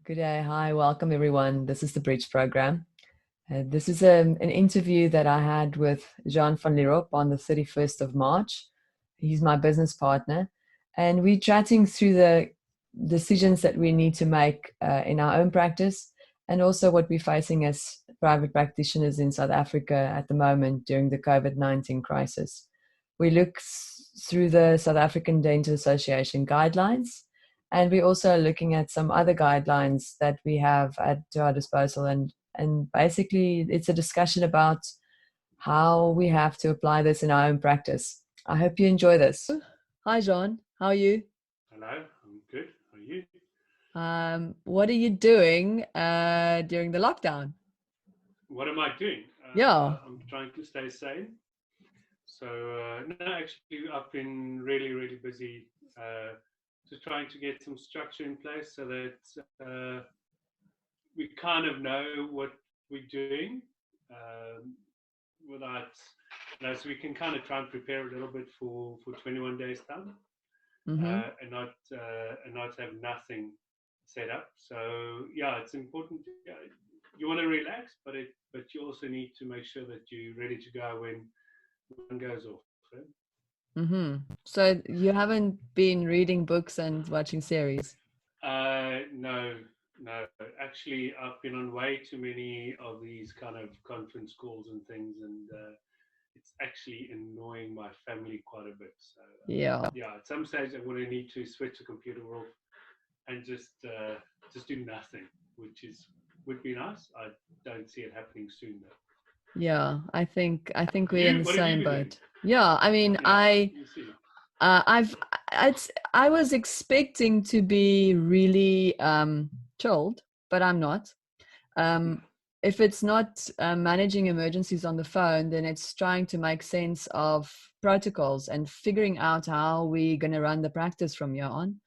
Good day. Hi, welcome everyone. This is the Bridge program. This is an interview that I had with Jean van Lierop on the 31st of March. He's my business partner. And we're chatting through the decisions that we need to make in our own practice and also what we're facing as private practitioners in South Africa at the moment during the COVID-19 crisis. We look through the South African Dental Association guidelines, and we're also looking at some other guidelines that we have at our disposal. And basically, it's a discussion about how we have to apply this in our own practice. I hope you enjoy this. Hi, Jean. How are you? Hello, I'm good. How are you? What are you doing during the lockdown? What am I doing? I'm trying to stay sane. So, no, actually, I've been really busy just trying to get some structure in place so that we kind of know what we're doing without, so we can kind of try and prepare a little bit for 21 days time. And not have nothing set up. So yeah, it's important. You want to relax, but you also need to make sure that you're ready to go when one goes off. Right? So you haven't been reading books and watching series? No. Actually, I've been on way too many of these kind of conference calls and things, and it's actually annoying my family quite a bit. So yeah, at some stage I'm going to need to switch the computer off and just do nothing, which would be nice. I don't see it happening soon though. Yeah, I think we're in the same boat. Yeah, I mean, I was expecting to be really chilled, but I'm not. If it's not managing emergencies on the phone, then it's trying to make sense of protocols and figuring out how we're going to run the practice from here on.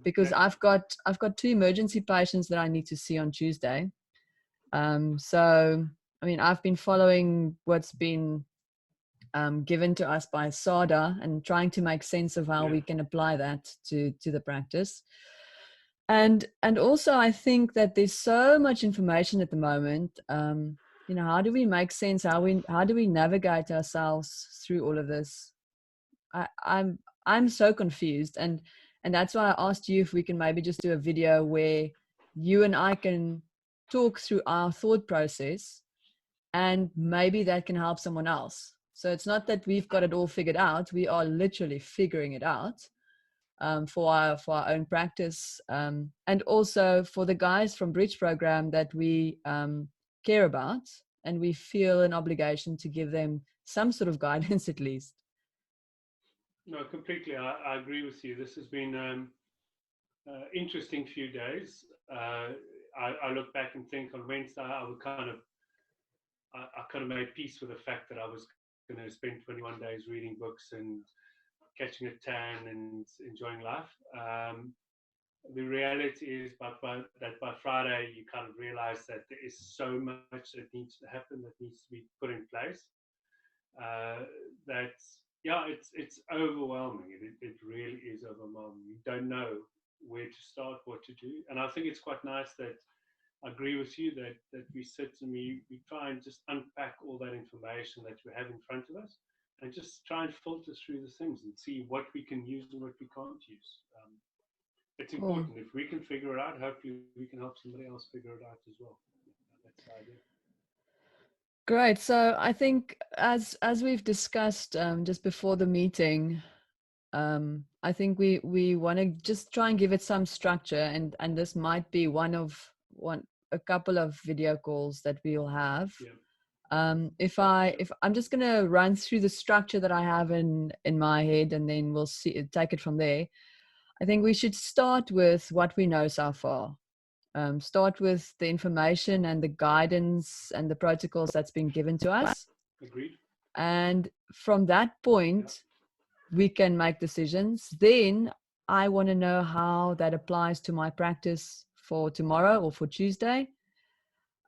Because I've got 2 emergency patients that I need to see on Tuesday. So, I mean, I've been following what's been given to us by SADA and trying to make sense of how we can apply that to the practice. And also, I think that there's so much information at the moment. How do we make sense? How do we navigate ourselves through all of this? I'm so confused, and that's why I asked you if we can maybe just do a video where you and I can talk through our thought process, and maybe that can help someone else. So it's not that we've got it all figured out. We are literally figuring it out. For our own practice, and also for the guys from Bridge program that we care about, and we feel an obligation to give them some sort of guidance at least. No, completely. I agree with you. This has been interesting few days. I look back and think on Wednesday, I kind of made peace with the fact that I was going to spend 21 days reading books and catching a tan and enjoying life. The reality is that by Friday you kind of realize that there is so much that needs to happen, that needs to be put in place. It's overwhelming. It really is overwhelming. You don't know where to start, what to do. And I think it's quite nice that I agree with you that we sit and we try and just unpack all that information that we have in front of us, and just try and filter through the things and see what we can use and what we can't use. It's important. If we can figure it out, hopefully we can help somebody else figure it out as well. That's the idea. Great. So I think as we've discussed just before the meeting, I think we want to just try and give it some structure, and this might be a couple of video calls that we'll have. Yeah. If I'm just going to run through the structure that I have in my head, and then we'll take it from there. I think we should start with what we know so far. Start with the information and the guidance and the protocols that's been given to us. Agreed. And from that point, we can make decisions. Then I want to know how that applies to my practice for tomorrow or for Tuesday.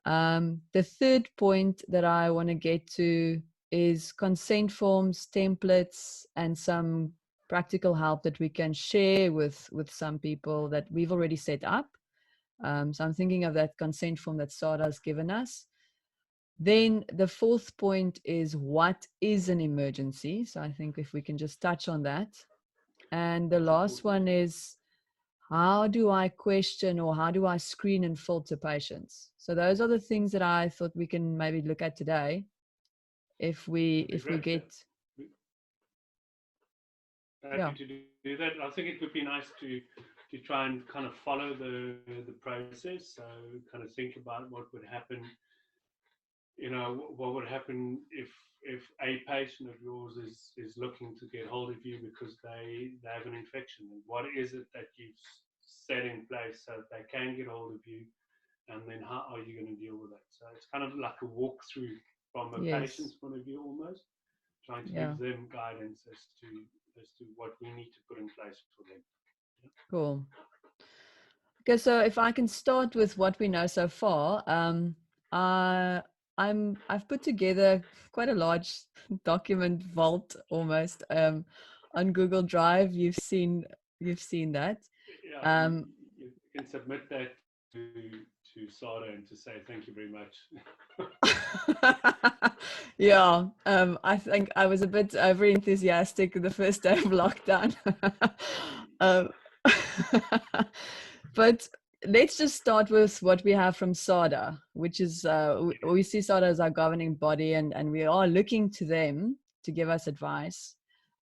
The third point that I want to get to is consent forms, templates, and some practical help that we can share with some people that we've already set up. So I'm thinking of that consent form that SADA has given us. Then the fourth point is, what is an emergency? So I think if we can just touch on that. And the last one is, how do I question or how do I screen and filter patients? So those are the things that I thought we can maybe look at today. If we get happy to do that. I think it would be nice to try and kind of follow the process. So kind of think about what would happen. What would happen if a patient of yours is looking to get hold of you because they have an infection, and what is it that you've set in place so that they can get hold of you, and then how are you going to deal with that? So it's kind of like a walkthrough from a patient's point of view, almost trying to give them guidance as to what we need to put in place for them. Cool. Okay, so if I can start with what we know so far, I've put together quite a large document vault almost on Google Drive. You've seen that. Yeah, you can submit that to SADA and to say thank you very much. Yeah, I think I was a bit over enthusiastic the first day of lockdown. But let's just start with what we have from SADA, which is we see SADA as our governing body, and we are looking to them to give us advice.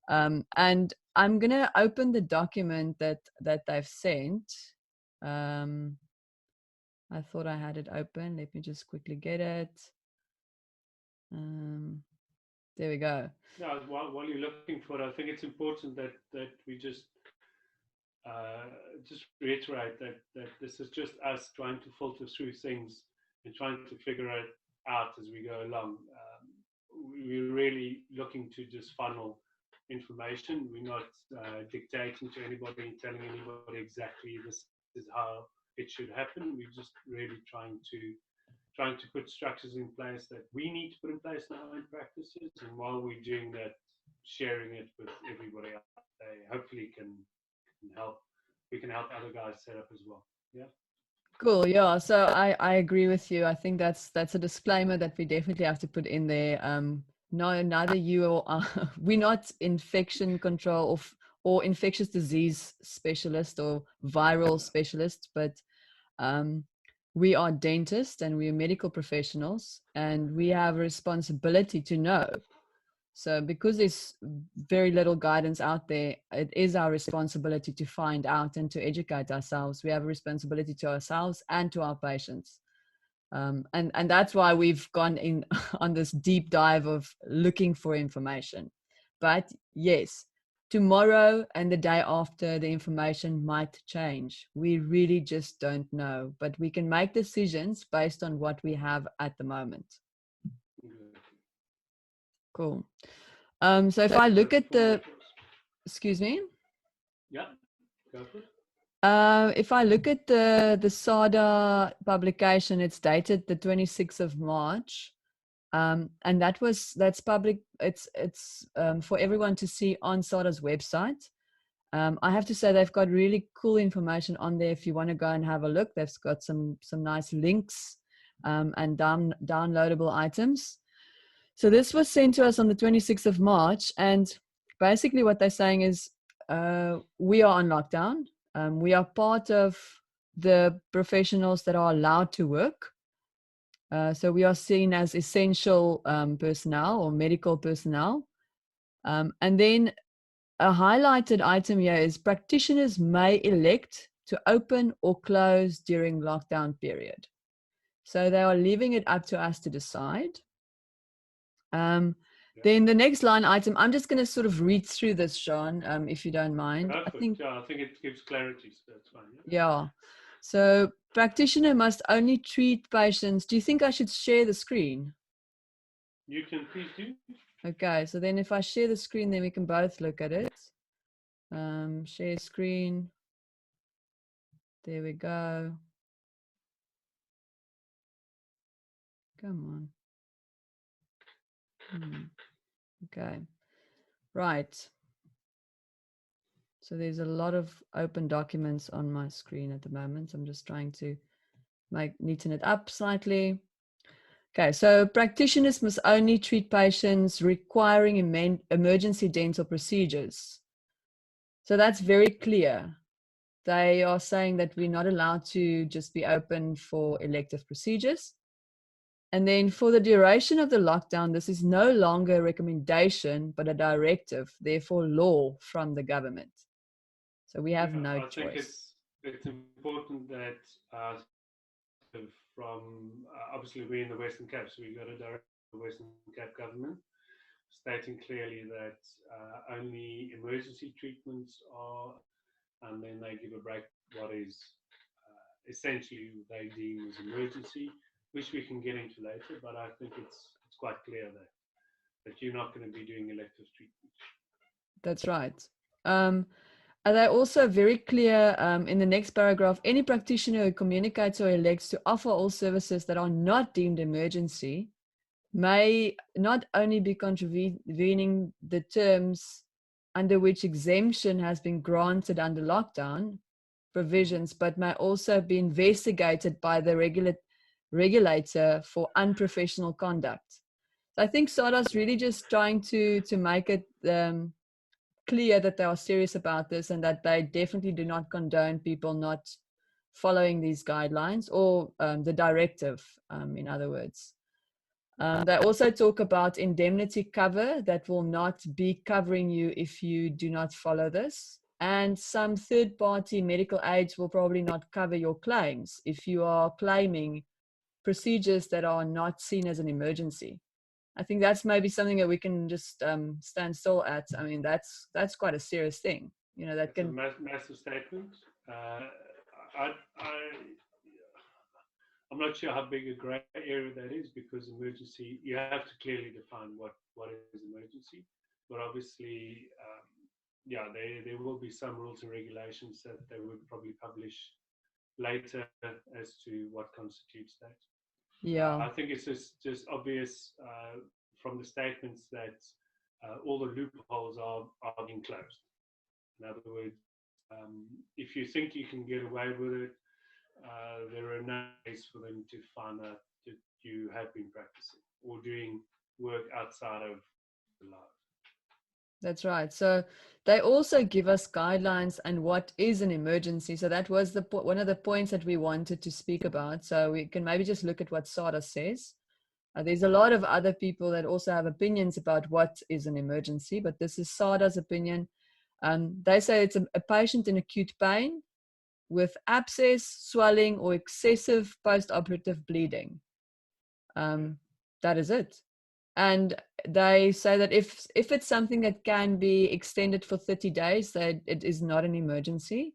And I'm going to open the document that they've sent. I thought I had it open. Let me just quickly get it. There we go. Yeah, while you're looking for it, I think it's important that we just reiterate that this is just us trying to filter through things and trying to figure it out as we go along. We're really looking to just funnel information. We're not dictating to anybody and telling anybody exactly this is how it should happen. We're just really trying to put structures in place that we need to put in place in our own practices, and while we're doing that, sharing it with everybody else. They hopefully can help. We can help other guys set up as well. Yeah. Cool. Yeah. So I agree with you. I think that's a disclaimer that we definitely have to put in there. No, neither you or we're not infection control or infectious disease specialist or viral specialist, but we are dentists and we are medical professionals, and we have a responsibility to know. So because there's very little guidance out there, it is our responsibility to find out and to educate ourselves. We have a responsibility to ourselves and to our patients. And that's why we've gone in on this deep dive of looking for information. But yes, tomorrow and the day after, the information might change. We really just don't know, but we can make decisions based on what we have at the moment. Cool. So if I look at excuse me. Yeah, go for it. If I look at the SADA publication, it's dated the 26th of March. And that's public. It's for everyone to see on SADA's website. I have to say they've got really cool information on there. If you want to go and have a look, they've got some nice links and downloadable items. So this was sent to us on the 26th of March, and basically what they're saying is we are on lockdown. We are part of the professionals that are allowed to work. So we are seen as essential personnel or medical personnel. And then a highlighted item here is practitioners may elect to open or close during lockdown period. So they are leaving it up to us to decide. Then the next line item, I'm just going to sort of read through this, Sean, if you don't mind. I think it gives clarity, so that's fine. Yeah. So practitioner must only treat patients. Do you think I should share the screen? You can, please do. Okay, so then if I share the screen, then we can both look at it. Share screen. There we go. Come on. Okay. Right. So there's a lot of open documents on my screen at the moment. I'm just trying to might neaten it up slightly. Okay, so practitioners must only treat patients requiring emergency dental procedures. So that's very clear. They are saying that we're not allowed to just be open for elective procedures. And then for the duration of the lockdown, this is no longer a recommendation, but a directive, therefore law from the government. So we have no I think choice. it's important that from obviously we're in the Western Cape, so we got a direct from the Western Cape government stating clearly that only emergency treatments are, and then they give a break what is essentially they deem as emergency, which we can get into later. But I think it's quite clear that you're not going to be doing elective treatment. That's right. And they're also very clear in the next paragraph, any practitioner who communicates or elects to offer all services that are not deemed emergency may not only be contravening the terms under which exemption has been granted under lockdown provisions, but may also be investigated by the regulator for unprofessional conduct. So I think SADA is really just trying to make it clear that they are serious about this and that they definitely do not condone people not following these guidelines or the directive, in other words. They also talk about indemnity cover that will not be covering you if you do not follow this. And some third-party medical aids will probably not cover your claims if you are claiming procedures that are not seen as an emergency. I think that's maybe something that we can just stand still at. I mean, that's quite a serious thing. You know, that It's a can. massive statement. I, I'm not sure how big a grey area that is because emergency, you have to clearly define what is emergency. But obviously, yeah, there will be some rules and regulations that they would probably publish later as to what constitutes that. Yeah, I think it's just obvious from the statements that all the loopholes are being closed. In other words, if you think you can get away with it, there are no ways for them to find out that you have been practicing or doing work outside of the law. that's right. So they also give us guidelines and what is an emergency. So that was one of the points that we wanted to speak about. So we can maybe just look at what SADA says. There's a lot of other people that also have opinions about what is an emergency, but this is SADA's opinion. They say it's a patient in acute pain with abscess, swelling, or excessive post-operative bleeding. That is it. And they say that if it's something that can be extended for 30 days, that it is not an emergency,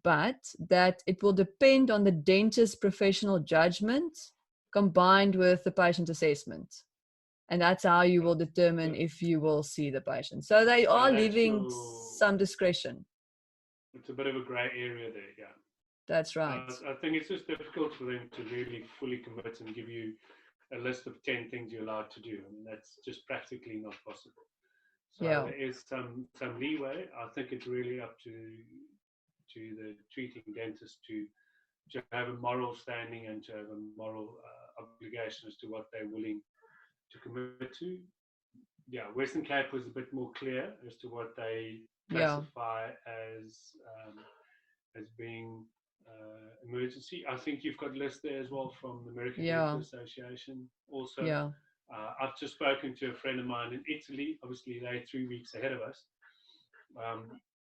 but that it will depend on the dentist's professional judgment combined with the patient assessment. And that's how you will determine if you will see the patient. So they are leaving some discretion. It's a bit of a grey area there, yeah. That's right. I think it's just difficult for them to really fully commit and give you a list of 10 things you're allowed to do. I mean, that's just practically not possible. So Yeah. there is some leeway. I think it's really up to the treating dentist to have a moral standing and to have a moral obligation as to what they're willing to commit to. Yeah, Western Cape was a bit more clear as to what they classify as being emergency. I think you've got a list there as well from the American Dental Association. Also, I've just spoken to a friend of mine in Italy. Obviously, they're 3 weeks ahead of us.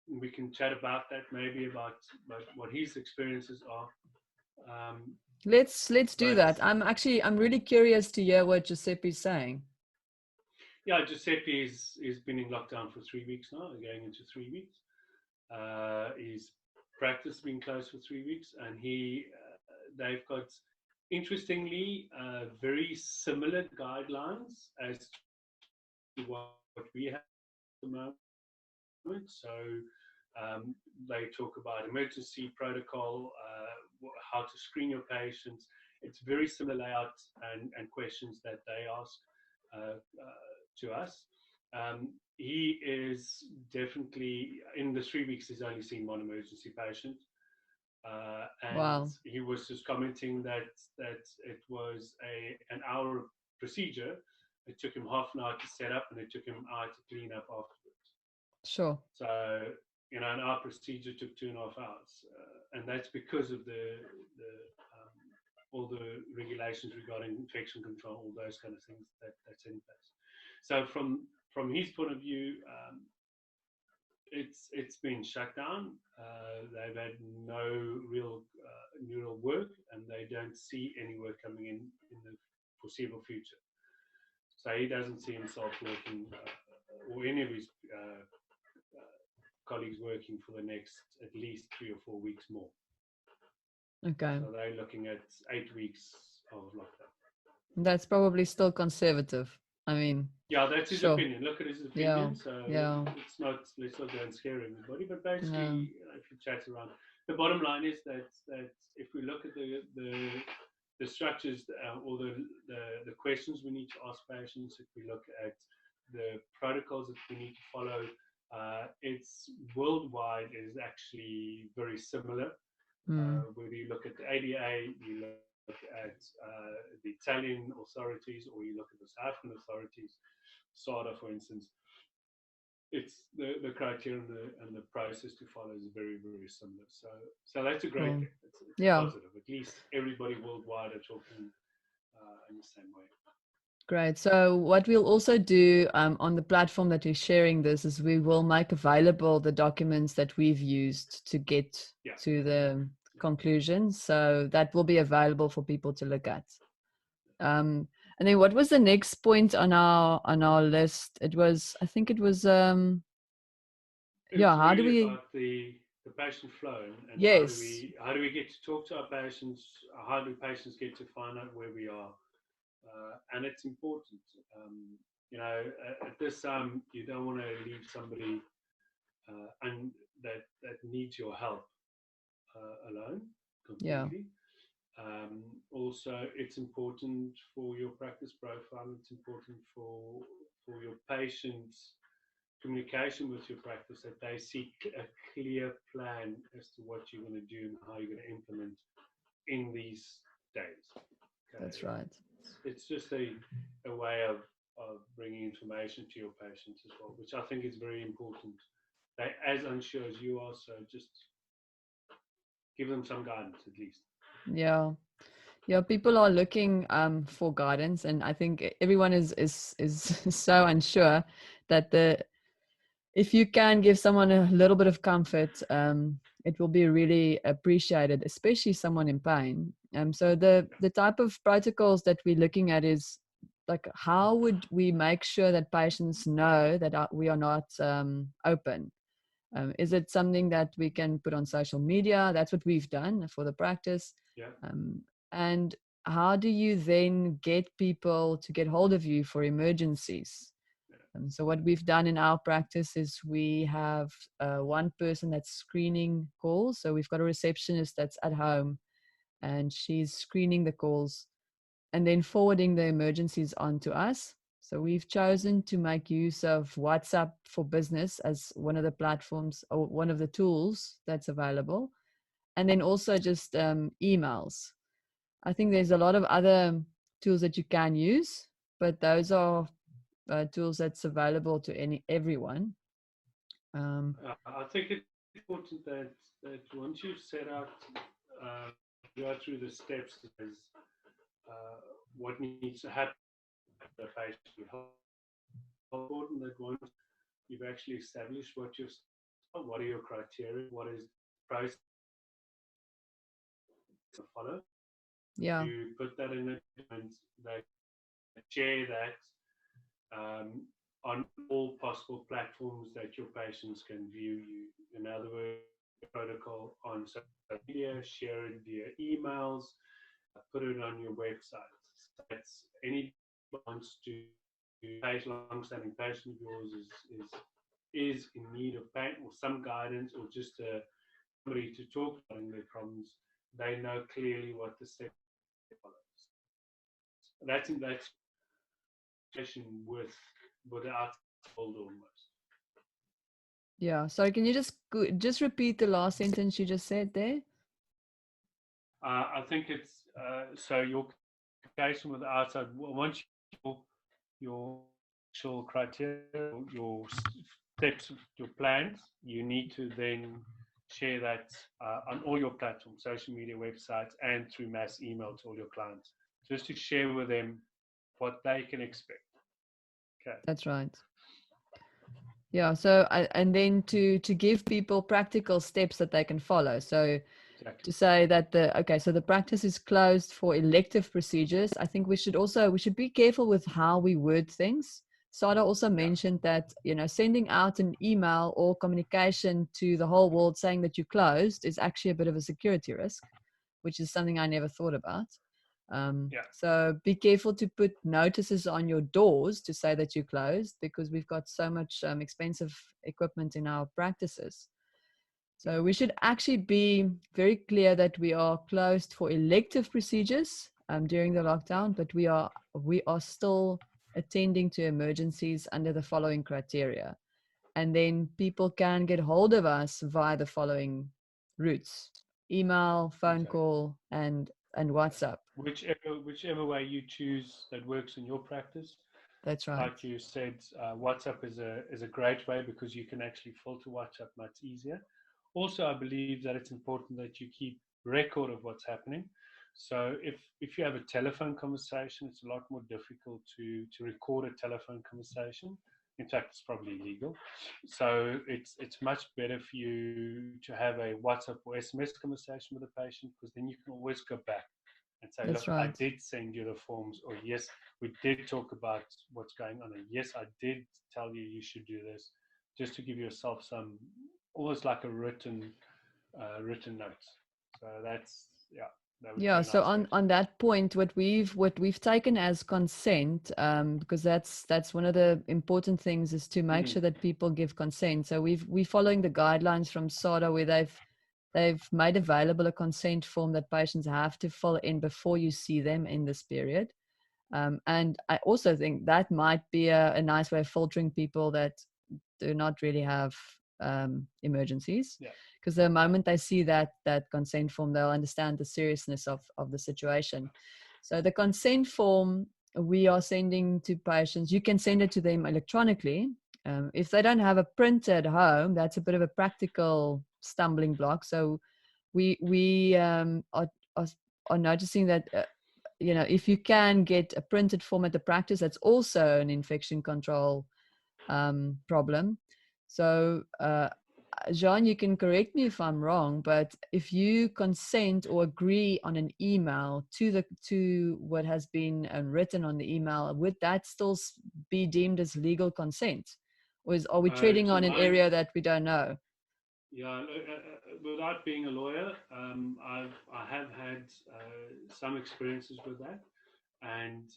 We can chat about that, maybe about what his experiences are. Let's do that. I'm really curious to hear what Giuseppe's saying. Yeah, Giuseppe is been in lockdown for 3 weeks now, going into 3 weeks. His practice been closed for 3 weeks, and they've got, interestingly, very similar guidelines as to what we have at the moment. So they talk about emergency protocol, how to screen your patients. It's very similar layout and questions that they ask to us. He is definitely, in the 3 weeks, he's only seen one emergency patient. And Wow. he was just commenting that it was an hour procedure. It took him half an hour to set up, and it took him an hour to clean up afterwards. Sure. So, an hour procedure took 2.5 hours, and that's because of all the regulations regarding infection control, all those kind of things that's in place. So, from his point of view, it's been shut down. They've had no real neural work, and they don't see any work coming in the foreseeable future. So he doesn't see himself working, or any of his colleagues working for the next at least 3 or 4 weeks more. Okay. So they're looking at 8 weeks of lockdown. That's probably still conservative. I mean, yeah, that's his sure. opinion. Look at his Yeah. opinion. So Yeah. it's not, let's not go and scare everybody. But No. basically, if you chat around, the bottom line is that if we look at the structures or the questions we need to ask patients, if we look at the protocols that we need to follow, it's worldwide is actually very similar. Whether you look at the ADA, you look at the Italian authorities, or you look at the South African authorities, SADA, for instance, it's the criteria and the process to follow is very, very similar. So that's a great thing. It's positive. At least everybody worldwide are talking in the same way. Great. So what we'll also do on the platform that we're sharing this is we will make available the documents that we've used to get to the conclusions. So that will be available for people to look at. And then what was the next point on our list? It was, I think it was how do we about the patient flow, and yes, how do we get to talk to our patients? How do patients get to find out where we are? And it's important. At this time, you don't want to leave somebody and that needs your help alone completely. Also, it's important for your practice profile. It's important for your patients' communication with your practice, that they see a clear plan as to what you're going to do and how you're going to implement in these days. Okay? That's right. It's just a way of bringing information to your patients as well, which I think is very important. They're as unsure as you are, so just give them some guidance at least. Yeah, people are looking for guidance, and I think everyone is so unsure that if you can give someone a little bit of comfort, it will be really appreciated, especially someone in pain. So the type of protocols that we're looking at is like, how would we make sure that patients know that we are not open? Is it something that we can put on social media? That's what we've done for the practice. And how do you then get people to get hold of you for emergencies? So what we've done in our practice is we have one person that's screening calls. So we've got a receptionist that's at home, and she's screening the calls and then forwarding the emergencies on to us. So we've chosen to make use of WhatsApp for Business as one of the platforms or one of the tools that's available. And then also just emails. I think there's a lot of other tools that you can use, but those are tools that's available to everyone. I think it's important that once you've set out, go through the steps as what needs to happen for the patient. Important that once you've actually established what are your criteria, what is the process to follow. You put that in a document, that share that on all possible platforms that your patients can view you. In other words, protocol on social media, share it via emails, put it on your website. So that's any wants to page long-standing patient of yours is in need of pain or some guidance, or just somebody to talk about their problems. They know clearly what the steps follows. That's with the world almost. Yeah. Sorry, can you just repeat the last sentence you just said there? I think it's so your communication with the outside. Once your actual criteria, your steps, your plans, you need to then share that on all your platforms, social media, websites, and through mass email to all your clients, just to share with them what they can expect. Okay. That's right. Yeah. So, and then to give people practical steps that they can follow. So, Exactly. to say that so the practice is closed for elective procedures. I think we should be careful with how we word things. SADA also mentioned that, sending out an email or communication to the whole world saying that you closed is actually a bit of a security risk, which is something I never thought about. So be careful to put notices on your doors to say that you closed, because we've got so much expensive equipment in our practices. So we should actually be very clear that we are closed for elective procedures during the lockdown, but we are still attending to emergencies under the following criteria. And then people can get hold of us via the following routes: email, phone call, and WhatsApp. Whichever way you choose that works in your practice. That's right. Like you said, WhatsApp is a great way because you can actually filter WhatsApp much easier. Also, I believe that it's important that you keep record of what's happening. So if you have a telephone conversation, it's a lot more difficult to record a telephone conversation. In fact, it's probably illegal. So it's much better for you to have a WhatsApp or SMS conversation with a patient, because then you can always go back and say, That's look, right. I did send you the forms, or yes, we did talk about what's going on, and yes, I did tell you should do this, just to give yourself some, almost like a written notes. So that's, that would be a nice So way on that point, what we've taken as consent, because that's one of the important things, is to make sure that people give consent. So we're following the guidelines from SADA, where they've made available a consent form that patients have to fill in before you see them in this period. And I also think that might be a nice way of filtering people that do not really have emergencies. Because the moment they see that consent form, they'll understand the seriousness of the situation. So the consent form we are sending to patients, you can send it to them electronically. If they don't have a printer at home, that's a bit of a practical stumbling block. So we are noticing that if you can get a printed form at the practice, that's also an infection control problem. So Jean, you can correct me if I'm wrong, but if you consent or agree on an email to what has been written on the email, would that still be deemed as legal consent, or are we treading on an area that we don't know? Yeah, without being a lawyer, I have had some experiences with that, and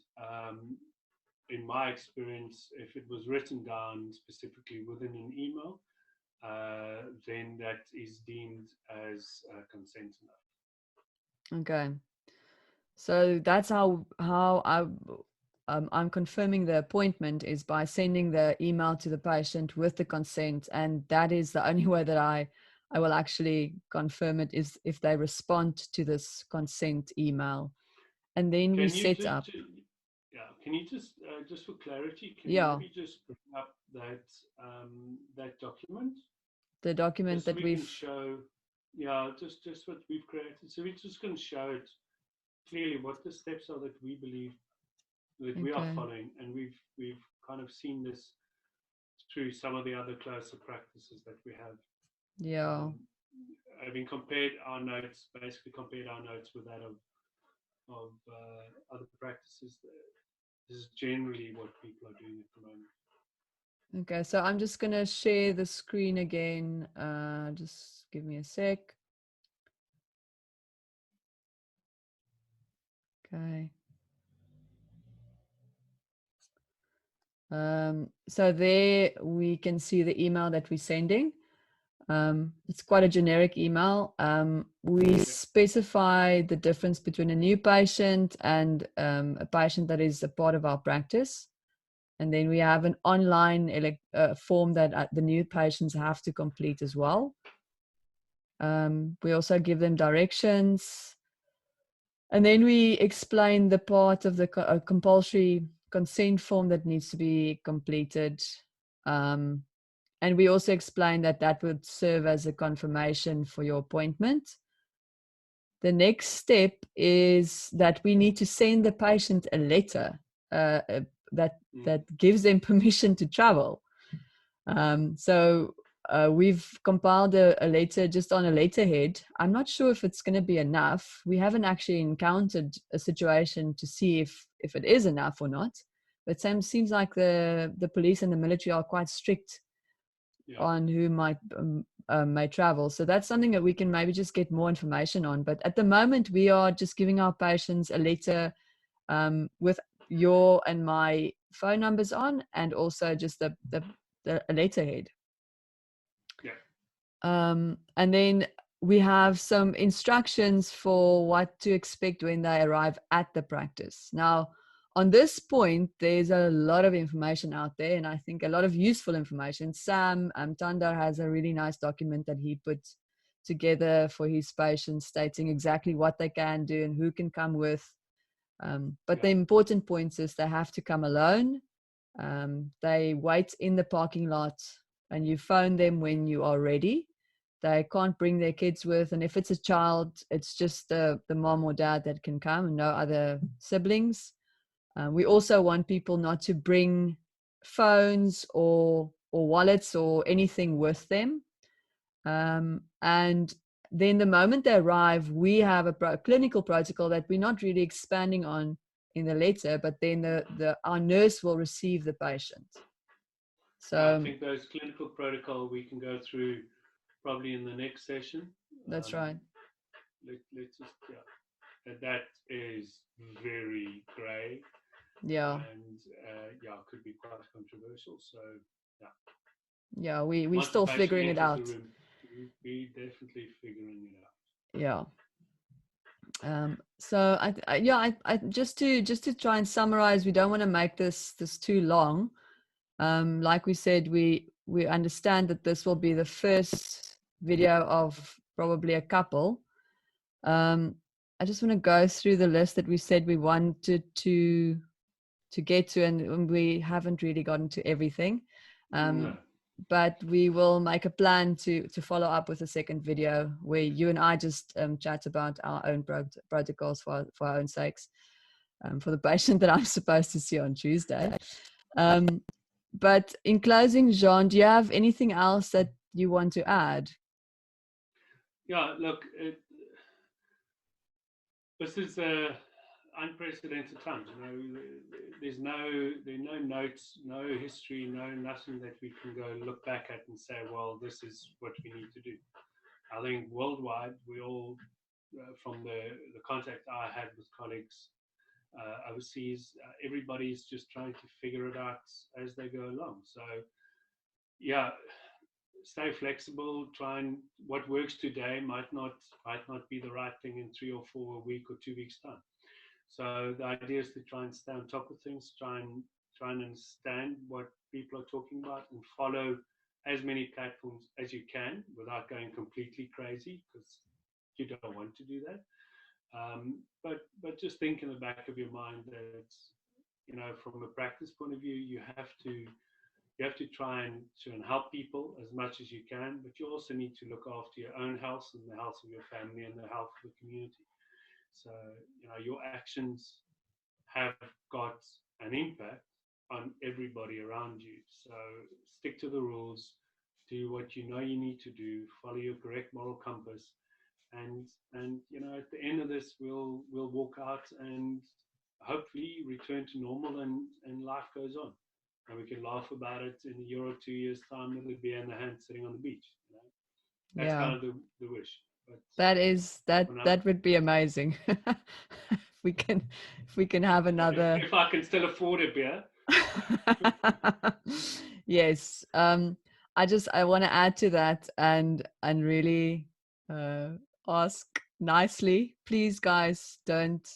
in my experience, if it was written down specifically within an email, then that is deemed as consent enough. Okay, so that's how I'm confirming the appointment, is by sending the email to the patient with the consent, and that is the only way that I will actually confirm it, is if they respond to this consent email, and then we set up. Can you just for clarity, can you maybe just bring up that that document? The document just so that we we've can show, just what we've created. So we're just going to show it clearly what the steps are that we believe that we are following, and we've kind of seen this through some of the other closer practices that we have. Having compared our notes with that of other practices, this is generally what people are doing at the moment. Okay, so I'm just going to share the screen again. Just give me a sec. Okay. So there we can see the email that we're sending. It's quite a generic email. We specify the difference between a new patient and a patient that is a part of our practice. And then we have an online form that the new patients have to complete as well. We also give them directions. And then we explain the part of the compulsory consent form that needs to be completed. And we also explain that that would serve as a confirmation for your appointment. The next step is that we need to send the patient a letter that gives them permission to travel. So we've compiled a letter just on a letterhead. I'm not sure if it's going to be enough. We haven't actually encountered a situation to see if it is enough or not. But it seems like the police and the military are quite strict on who may travel. So that's something that we can maybe just get more information on. But at the moment, we are just giving our patients a letter with your and my phone numbers on, and also just the letterhead. And then we have some instructions for what to expect when they arrive at the practice. Now, on this point, there's a lot of information out there, and I think a lot of useful information. Sam Tandar has a really nice document that he put together for his patients, stating exactly what they can do and who can come with. But the important points is they have to come alone. They wait in the parking lot, and you phone them when you are ready. They can't bring their kids with, and if it's a child, it's just the mom or dad that can come, and no other siblings. We also want people not to bring phones or wallets or anything with them. And then the moment they arrive, we have a clinical protocol that we're not really expanding on in the letter, but then our nurse will receive the patient. So I think those clinical protocol we can go through probably in the next session. That's right. Let's just, that is very grey. Yeah. And could be quite controversial. So yeah, we're still figuring it out. We're definitely figuring it out. Yeah. So I just to try and summarize, we don't want to make this too long. Like we said, we understand that this will be the first video of probably a couple. I just want to go through the list that we said we wanted to get to, and we haven't really gotten to everything. No. But we will make a plan to follow up with a second video where you and I just chat about our own protocols for our own sakes, for the patient that I'm supposed to see on Tuesday. But in closing, Jean, do you have anything else that you want to add? Yeah, look, this is unprecedented times. There are no notes, no history, nothing that we can go look back at and say, well, this is what we need to do. I think worldwide, we all, from the contact I had with colleagues overseas, everybody's just trying to figure it out as they go along. So, stay flexible. Try and what works today might not be the right thing in 3 or 4 weeks or 2 weeks time. So the idea is to try and stay on top of things, try and understand what people are talking about, and follow as many platforms as you can without going completely crazy, because you don't want to do that. But just think in the back of your mind that, from a practice point of view, you have to try and help people as much as you can, but you also need to look after your own health and the health of your family and the health of the community. So, your actions have got an impact on everybody around you. So stick to the rules, do what you know you need to do, follow your correct moral compass, and at the end of this, we'll walk out and hopefully return to normal, and life goes on. And we can laugh about it in a year or 2 years' time with a beer in the hand sitting on the beach. That's kind of the wish. But that would be amazing. if we can have another. If I can still afford a beer. Yes. I want to add to that and really ask nicely, please, guys, don't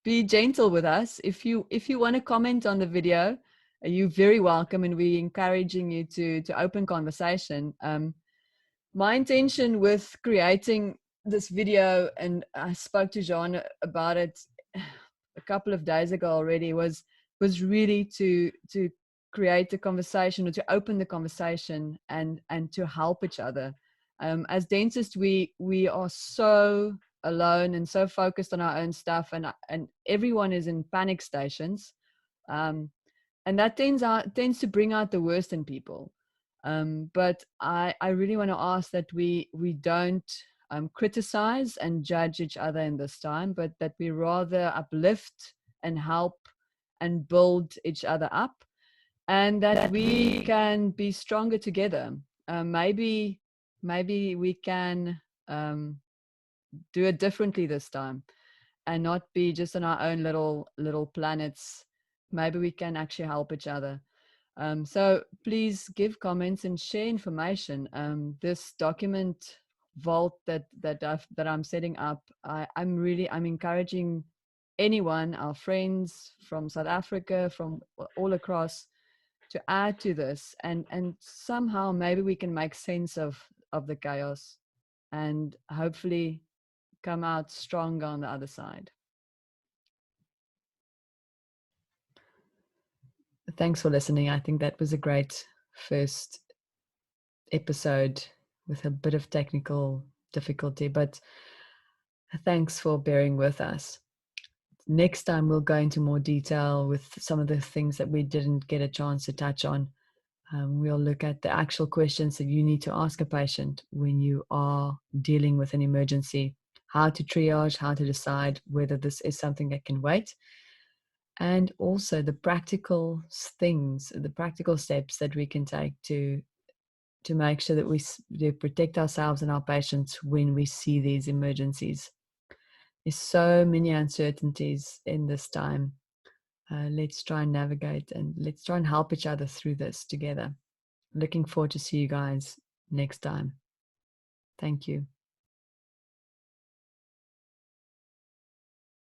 be gentle with us. If you want to comment on the video, you're very welcome, and we're encouraging you to open conversation. My intention with creating this video, and I spoke to Jean about it a couple of days ago already, was really to create a conversation, or to open the conversation, and to help each other. As dentists, we are so alone and so focused on our own stuff, and everyone is in panic stations, and that tends to bring out the worst in people. But I really want to ask that we don't criticize and judge each other in this time, but that we rather uplift and help and build each other up, and that we can be stronger together. Maybe we can do it differently this time, and not be just on our own little planets. Maybe we can actually help each other. So please give comments and share information. This document vault that I'm setting up, I'm encouraging anyone, our friends from South Africa, from all across, to add to this, and somehow maybe we can make sense of the chaos, and hopefully come out stronger on the other side. Thanks for listening. I think that was a great first episode with a bit of technical difficulty, but thanks for bearing with us. Next time we'll go into more detail with some of the things that we didn't get a chance to touch on. We'll look at the actual questions that you need to ask a patient when you are dealing with an emergency, how to triage, how to decide whether this is something that can wait, and also the practical things, the practical steps that we can take to make sure that we protect ourselves and our patients when we see these emergencies. There's so many uncertainties in this time. Let's try and navigate, and let's try and help each other through this together. Looking forward to see you guys next time. Thank you.